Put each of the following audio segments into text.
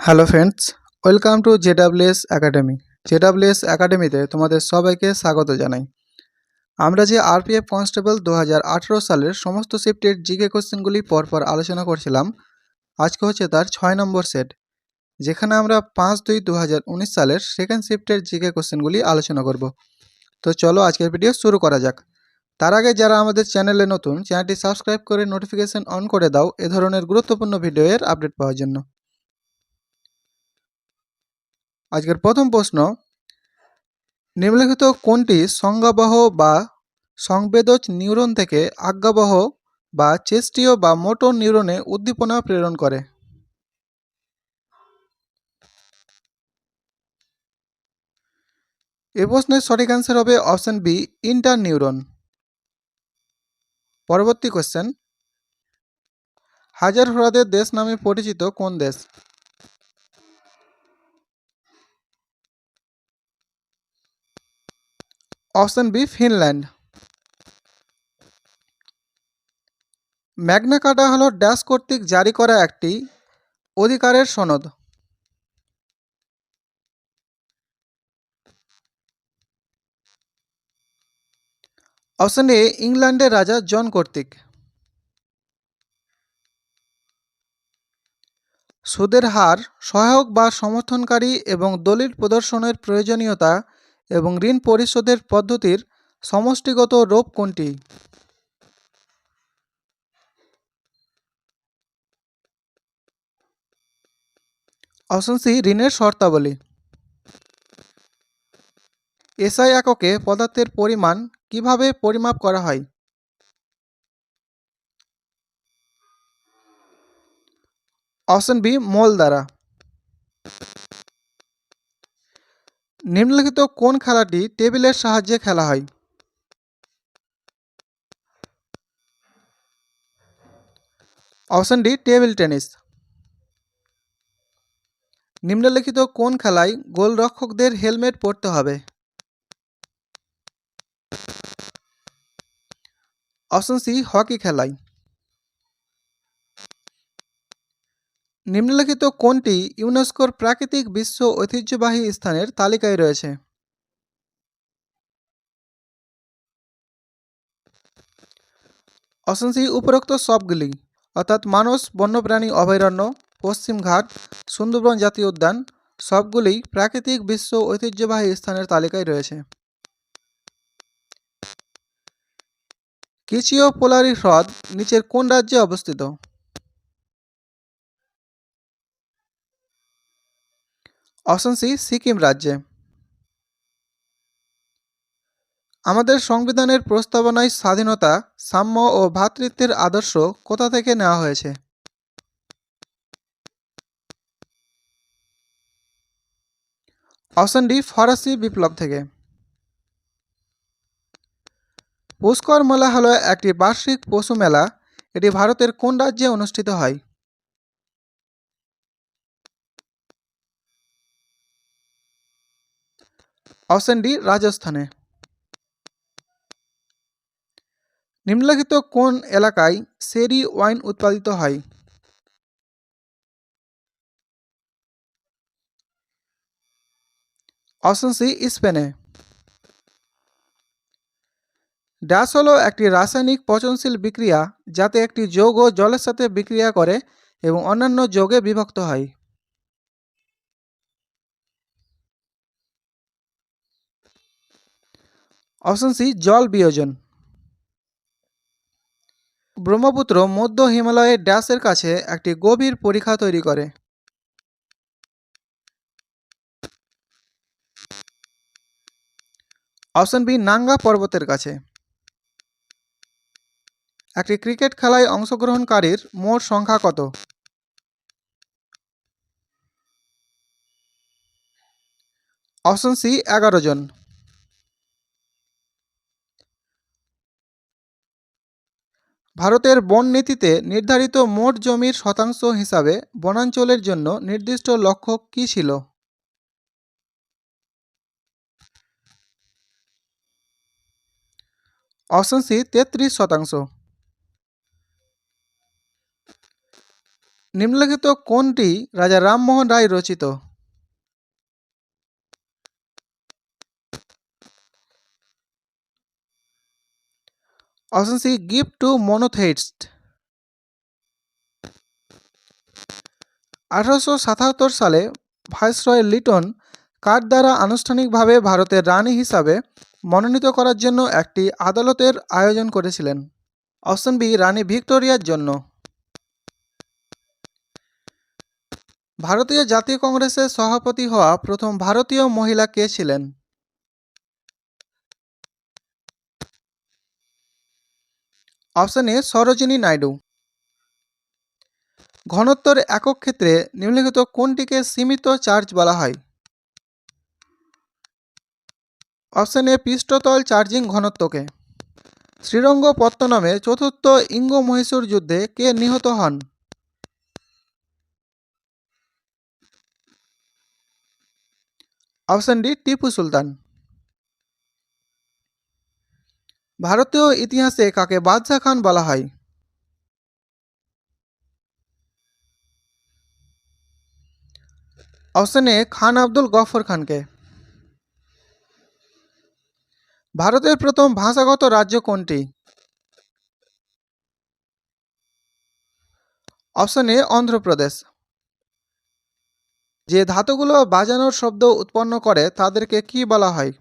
Hello friends, welcome to ZWS academy. ZWS একাডেমিতে তোমাদের সবাইকে স্বাগত জানাই। আমরা যে আরপিএফ কনস্টেবল 2018 সালের সমস্ত শিফটের জিকে কোশ্চেনগুলি পরপর আলোচনা করছিলাম, আজকে হচ্ছে তার 6 নম্বর সেট, যেখানে আমরা 5/2/2019 সালের সেকেন্ড শিফটের জিকে কোশ্চেনগুলি আলোচনা করব। তো চলো আজকের ভিডিও শুরু করা যাক। তার আগে যারা আমাদের চ্যানেলে নতুন, চ্যানেলটি সাবস্ক্রাইব করে নোটিফিকেশন অন করে দাও এ ধরনের গুরুত্বপূর্ণ ভিডিওর আপডেট পাওয়ার জন্য। আজকের প্রথম প্রশ্ন, নিম্নলিখিত কোনটি সংজ্ঞাবহ বা সংবেদজ নিউরন থেকে আজ্ঞাবহ বা চেষ্টীয় বা মোটর নিউরনে উদ্দীপনা প্রেরণ করে? এ প্রশ্নের সঠিক অ্যান্সার হবে অপশন বি, ইন্টারনিউরন। পরবর্তী কোশ্চেন, হাজার হ্রদের দেশ নামে পরিচিত কোন দেশ? Option B, Finland. Magna Carta হল ড্যাশ কর্তৃক জারি করা একটি অধিকারের সনদ? অপশন এ, ইংল্যান্ডের রাজা জন কর্তৃক। সুদের হার, সহায়ক বা সমর্থনকারী এবং দলিল প্রদর্শনের প্রয়োজনীয়তা এবং ঋণ পরিশোধের পদ্ধতির সমষ্টিগত রূপ কোনটি? অপশন সি, ঋণের শর্তাবলী। এসআই এককে পদার্থের পরিমাণ কিভাবে পরিমাপ করা হয়? অপশন বি, মোল দ্বারা। নিম্নলিখিত কোন খেলাটি টেবিলের সাহায্যে খেলা হয়? Option D, table tennis. নিম্নলিখিত কোন খেলায় গোলরক্ষকদের হেলমেট পরতে হবে? অপশন সি, হকি খেলায়। নিম্নলিখিত কোনটি ইউনেস্কোর প্রাকৃতিক বিশ্ব ঐতিহ্যবাহী স্থানের তালিকায় রয়েছে? অপশন সি, উপরোক্ত সবগুলি, অর্থাৎ মানস বন্যপ্রাণী অভয়ারণ্য, পশ্চিমঘাট, সুন্দরবন জাতীয় উদ্যান সবগুলি প্রাকৃতিক বিশ্ব ঐতিহ্যবাহী স্থানের তালিকায় রয়েছে। কিচিও পোলারি হ্রদ নিচের কোন রাজ্যে অবস্থিত? অপশন সি, সিকিম রাজ্যে। আমাদের সংবিধানের প্রস্তাবনায় স্বাধীনতা, সাম্য ও ভ্রাতৃত্বের আদর্শ কোথা থেকে নেওয়া হয়েছে? অপশন ডি, ফরাসি বিপ্লব থেকে। পুষ্কর মেলা হল একটি বার্ষিক পশু মেলা, এটি ভারতের কোন রাজ্যে অনুষ্ঠিত হয়? অপশন ডি, রাজস্থানে। নিম্নলিখিত কোন এলাকায় শেরি ওয়াইন উৎপাদিত হয়? অপশন সি, স্পেনে। ড্যাশ হলো একটি রাসায়নিক পচনশীল বিক্রিয়া যাতে একটি যৌগ জলের সাথে বিক্রিয়া করে এবং অন্যান্য যৌগে বিভক্ত হয়। অপশন সি, জল বিয়োজন। ব্রহ্মপুত্র মধ্য হিমালয়ের ড্যাশের কাছে একটি গভীর পরিখা তৈরি করে? অপশন বি, নাঙ্গা পর্বতের কাছে। একটি ক্রিকেট খেলায় অংশগ্রহণকারীর মোট সংখ্যা কত? অপশন সি, 11 জন। ভারতের বন নীতিতে নির্ধারিত মোট জমির শতাংশ হিসাবে বনাঞ্চলের জন্য নির্দিষ্ট লক্ষ্য কী ছিল? Option C, 33%। নিম্নলিখিত কোনটি রাজা রামমোহন রায় রচিত? Option C gift to monotheist. 1877 সালে ভাইসরয় লিটন কার দ্বারা আনুষ্ঠানিকভাবে ভারতের রানী হিসাবে মনোনীত করার জন্য একটি আদালতের আয়োজন করেছিলেন? অপশন বি রানী ভিক্টোরিয়ার জন্য। ভারতীয় জাতীয় কংগ্রেসের সভাপতি হওয়া প্রথম ভারতীয় মহিলা কে ছিলেন? Option A Sarojini Naidu. ঘনত্বের একক ক্ষেত্রে নিম্নলিখিত কোনটিকে সীমিত চার্জ বলা হয়? অপশন এ পৃষ্ঠতল চার্জিং ঘনত্বকে। শ্রীরঙ্গপত্তনমে চতুর্থ ইঙ্গ মহীশূর যুদ্ধে কে নিহত হন? Option D Tipu Sultan. ভারতীয় ইতিহাসে কাকে বাদশাহ খান বলা হয়? অপশন এ খান আব্দুল গফর খানকে। ভারতের প্রথম ভাষাগত রাজ্য কোনটি? Option A Andhra Pradesh. যে ধাতুগুলো বাজানোর শব্দ উৎপন্ন করে তাদেরকে কি বলা হয়?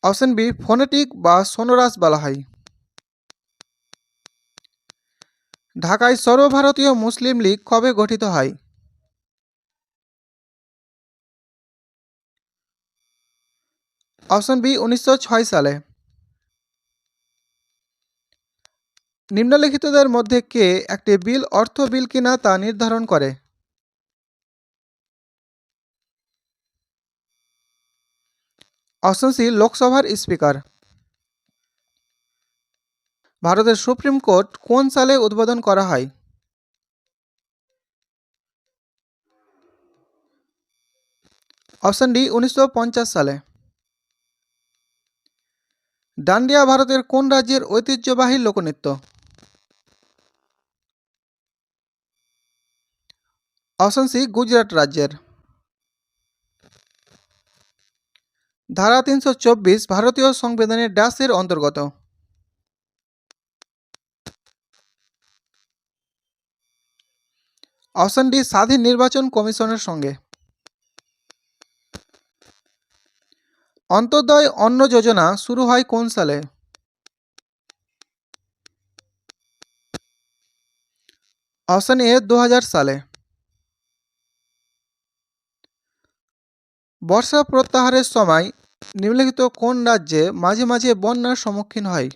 অপশন বি ফোনেটিক বা সোনোরাস বলা হয়। ঢাকায় সর্বভারতীয় মুসলিম লীগ কবে গঠিত হয়? অপশন বি 1906 সালে। নিম্নলিখিতদের মধ্যে কে একটি বিল অর্থ বিল কিনা তা নির্ধারণ করে? অপশন সি লোকসভার স্পিকার। ভারতের সুপ্রিম কোর্ট কোন সালে উদ্বোধন করা হয়? অপশন ডি 1950 সালে। ডান্ডিয়া ভারতের কোন রাজ্যের ঐতিহ্যবাহী লোকনৃত্য? অপশন সি গুজরাট রাজ্যের। ধারা 324 ভারতীয় সংবিধানের ড্যাশের অন্তর্গত? অপশন ডি স্বাধীন নির্বাচন কমিশনের সঙ্গে। অন্তর্দয় অন্ন যোজনা শুরু হয় কোন সালে? অপশন এ 2000 সালে। বর্ষা প্রত্যাহারের সময় নিম্নলিখিত কোন রাজ্যে মাঝে মাঝে বন্যার সম্মুখীন হয়?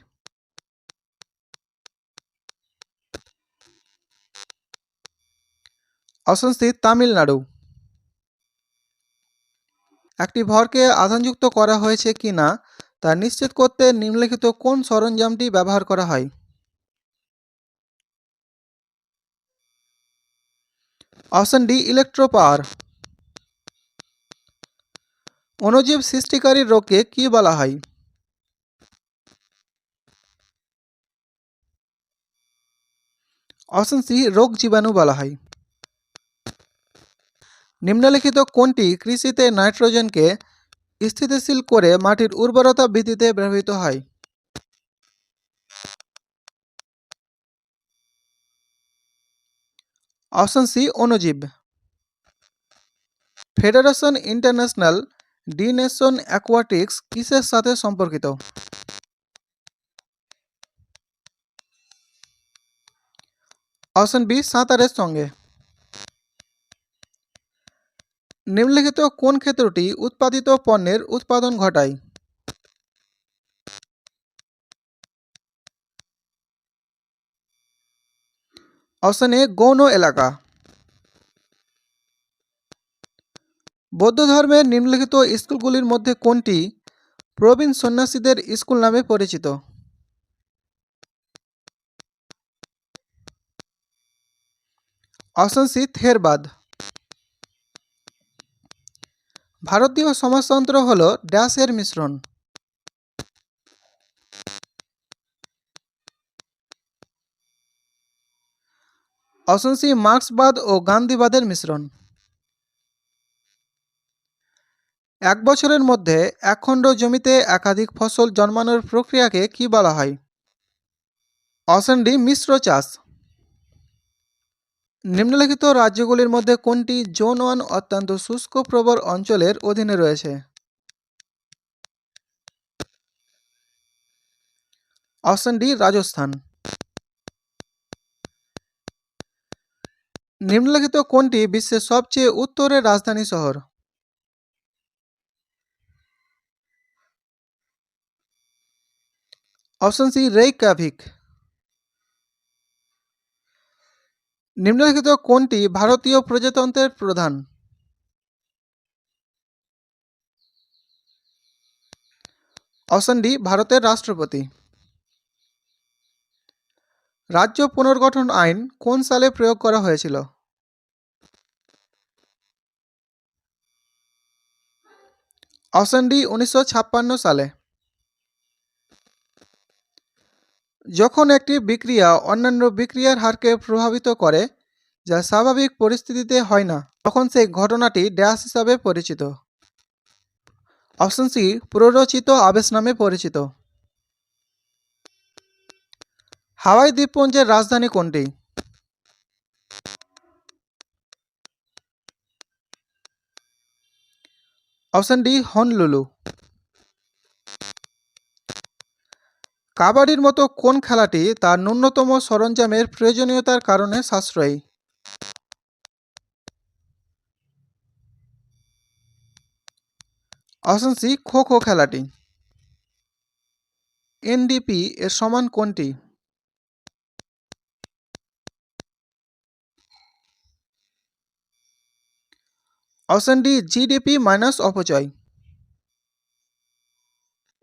Option C Tamil Nadu. একটি ভরকে আধানযুক্ত করা হয়েছে কিনা তা নিশ্চিত করতে নিম্নলিখিত কোন সরঞ্জামটি ব্যবহার করা হয়? Option D electropower. অণুজীব সৃষ্টিকারী রোগকে কি বলা হয়? অপশন সি রোগ জীবাণু বলা হয়। নিম্নলিখিত কোনটি কৃষিতে নাইট্রোজেনকে স্থিতিশীল করে মাটির উর্বরতা বৃদ্ধিতে ব্যবহৃত হয়? অপশন সি অণুজীব। ফেডারেশন ইন্টারন্যাশনাল ডি নেশন অ্যাকোয়াটিক্স কিসের সাথে সম্পর্কিত? অপশন বি সাঁতারের সঙ্গে। নিম্নলিখিত কোন ক্ষেত্রটি উৎপাদিত পণ্যের উৎপাদন ঘটায়? অপশন এ গৌণ এলাকা। বৌদ্ধ ধর্মের নিম্নলিখিত স্কুলগুলির মধ্যে কোনটি প্রবীণ সন্ন্যাসীদের স্কুল নামে পরিচিত? অপশন সি থেরবাদ। ভারতীয় সমাজতন্ত্র হল ড্যাশের মিশ্রণ? অপশন সি মার্ক্সবাদ ও গান্ধীবাদের মিশ্রণ। 1 বছরের মধ্যে একখণ্ড জমিতে একাধিক ফসল জন্মানোর প্রক্রিয়াকে কি বলা হয়? অপশন ডি মিশ্র চাষ। নিম্নলিখিত রাজ্যগুলির মধ্যে কোনটি জোন 1 অত্যন্ত শুষ্ক প্রবল অঞ্চলের অধীনে রয়েছে? Option D Rajasthan. নিম্নলিখিত কোনটি বিশ্বের সবচেয়ে উত্তরের রাজধানী শহর? Option C Reykjavik. নিম্নলিখিত কোনটি ভারতীয় প্রজাতন্ত্রের প্রধান? অপশন ডি ভারতের রাষ্ট্রপতি। রাজ্য পুনর্গঠন আইন কোন সালে প্রয়োগ করা হয়েছিল? অপশন ডি 1956 সালে। যখন একটি বিক্রিয়া অন্যান্য বিক্রিয়ার হারকে প্রভাবিত করে যা স্বাভাবিক পরিস্থিতিতে হয় না, তখন সেই ঘটনাটি ড্যাশ হিসাবে পরিচিত? অপশন সি প্ররোচিত আবেশ নামে পরিচিত। হাওয়াই দ্বীপপুঞ্জের রাজধানী কোনটি? Option D Honolulu. কাবাডির মতো কোন খেলাটি তার ন্যূনতম সরঞ্জামের প্রয়োজনীয়তার কারণে সাশ্রয়ী? অপশন সি খো খো খেলাটি। এনডিপি এর সমান কোনটি? অপশন ডি জিডিপি মাইনাস অপচয়।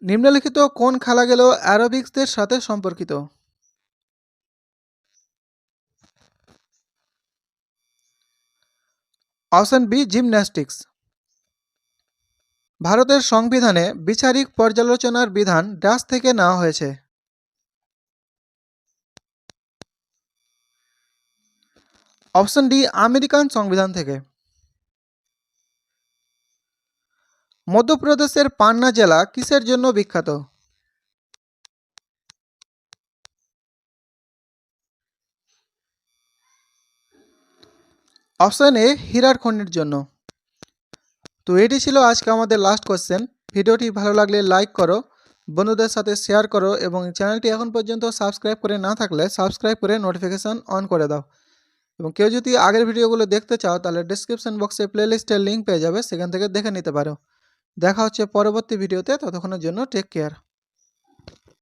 নিম্নলিখিত কোন খেলাগুলো অ্যারোবিক্সদের সাথে সম্পর্কিত? Option B gymnastics. ভারতের সংবিধানে বিচারিক পর্যালোচনার বিধান ড্যাশ থেকে নেওয়া হয়েছে? অপশন ডি আমেরিকান সংবিধান থেকে। মধ্যপ্রদেশের পান্না জেলা কিসের জন্য বিখ্যাত? অপশন এ হীরার খনির জন্য। তো এটি ছিল আজকে আমাদের লাস্ট কোশ্চেন। ভিডিওটি ভালো লাগলে লাইক করো, বন্ধুদের সাথে শেয়ার করো এবং চ্যানেলটি এখন পর্যন্ত সাবস্ক্রাইব করে না থাকলে সাবস্ক্রাইব করে নোটিফিকেশান অন করে দাও। এবং কেউ যদি আগের ভিডিওগুলো দেখতে চাও তাহলে ডেসক্রিপশন বক্সে প্লেলিস্টের লিঙ্ক পেয়ে যাবে, সেখান থেকে দেখে নিতে পারো। দেখা হচ্ছে পরবর্তী ভিডিওতে, ততক্ষণের জন্য টেক কেয়ার।